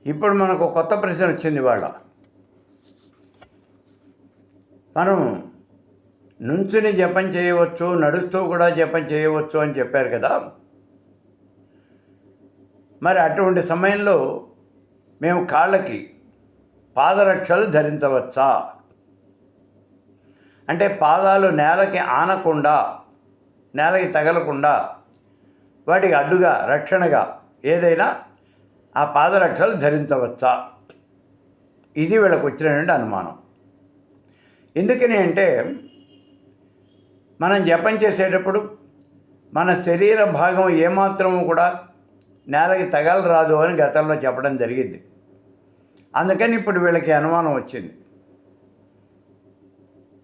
ఇప్పుడు మనకు కొత్త ప్రశ్న వచ్చింది ఇవాళ. మనం నుంచుని జపం చేయవచ్చు, నడుస్తూ కూడా జపం చేయవచ్చు అని చెప్పారు కదా. మరి అటువంటి సమయంలో మేము కాళ్ళకి పాదరక్షలు ధరించవచ్చా? అంటే పాదాలు నేలకి ఆనకుండా, నేలకి తగలకుండా వాటికి అడ్డుగా, రక్షణగా ఏదైనా ఆ పాదరక్షలు ధరించవచ్చా? ఇది వీళ్ళకి వచ్చినటువంటి అనుమానం. ఎందుకని అంటే మనం జపం చేసేటప్పుడు మన శరీర భాగం ఏమాత్రము కూడా నేలకి తగలరాదు అని గతంలో చెప్పడం జరిగింది. అందుకని ఇప్పుడు వీళ్ళకి అనుమానం వచ్చింది.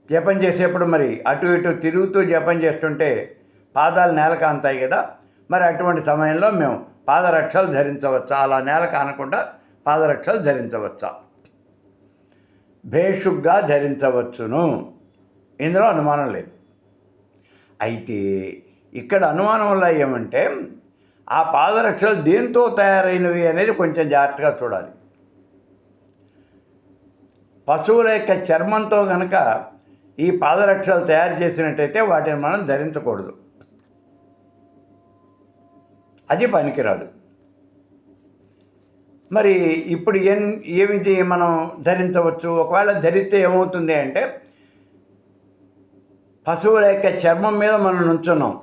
జపం చేసేప్పుడు మరి అటు ఇటు తిరుగుతూ జపం చేస్తుంటే పాదాలు నేలకు అంతాయి కదా. మరి అటువంటి సమయంలో మేము పాదరక్షలు ధరించవచ్చా? అలా నేలకు ఆనకుండా పాదరక్షలు ధరించవచ్చా? భేషుగ్గా ధరించవచ్చును, ఇందులో అనుమానం లేదు. అయితే ఇక్కడ అనుమానం వల్ల ఏమంటే ఆ పాదరక్షలు దేంతో తయారైనవి అనేది కొంచెం జాగ్రత్తగా చూడాలి. పశువుల యొక్క చర్మంతో కనుక ఈ పాదరక్షలు తయారు చేసినట్టయితే వాటిని మనం ధరించకూడదు, అది పనికిరాదు. మరి ఇప్పుడు ఏమిటి మనం ధరించవచ్చు? ఒకవేళ ధరిస్తే ఏమవుతుంది అంటే పశువుల యొక్క చర్మం మీద మనం నుంచున్నాం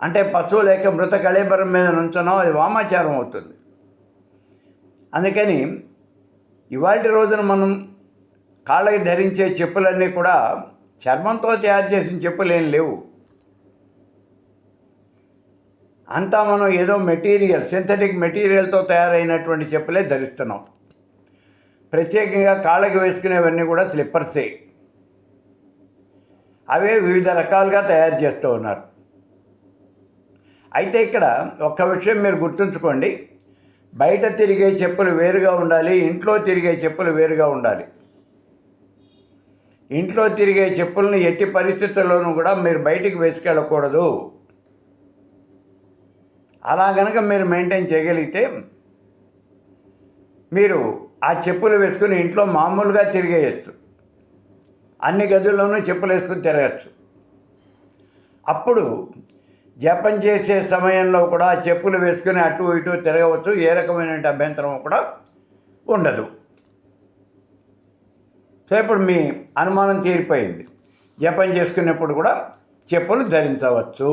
అంటే పశువుల యొక్క మృత కళేబరం మీద నుంచున్నాం, అది వామాచారం అవుతుంది. అందుకని ఇవాళ రోజున మనం కాళ్ళకి ధరించే చెప్పులన్నీ కూడా చర్మంతో తయారు చేసిన చెప్పులు ఏం లేవు. అంతా మనం ఏదో మెటీరియల్, సింథటిక్ మెటీరియల్తో తయారైనటువంటి చెప్పులే ధరిస్తున్నాం. ప్రత్యేకంగా కాళ్ళకి వేసుకునేవన్నీ కూడా స్లిప్పర్సే. అవే వివిధ రకాలుగా తయారు చేస్తూ ఉన్నారు. అయితే ఇక్కడ ఒక్క విషయం మీరు గుర్తుంచుకోండి, బయట తిరిగే చెప్పులు వేరుగా ఉండాలి, ఇంట్లో తిరిగే చెప్పులు వేరుగా ఉండాలి. ఇంట్లో తిరిగే చెప్పులను ఎట్టి పరిస్థితుల్లోనూ కూడా మీరు బయటికి వేసుకెళ్ళకూడదు. అలా కనుక మీరు మెయింటైన్ చేయగలిగితే మీరు ఆ చెప్పులు వేసుకుని ఇంట్లో మామూలుగా తిరిగేయచ్చు, అన్ని గదుల్లోనూ చెప్పులు వేసుకుని తిరగచ్చు. అప్పుడు జపం చేసే సమయంలో కూడా చెప్పులు వేసుకుని అటు ఇటు తిరగవచ్చు, ఏ రకమైన అభ్యంతరం కూడా ఉండదు. సో ఇప్పుడు మీ అనుమానం తీరిపోయింది. జపం చేసుకునేప్పుడు కూడా చెప్పులు ధరించవచ్చు.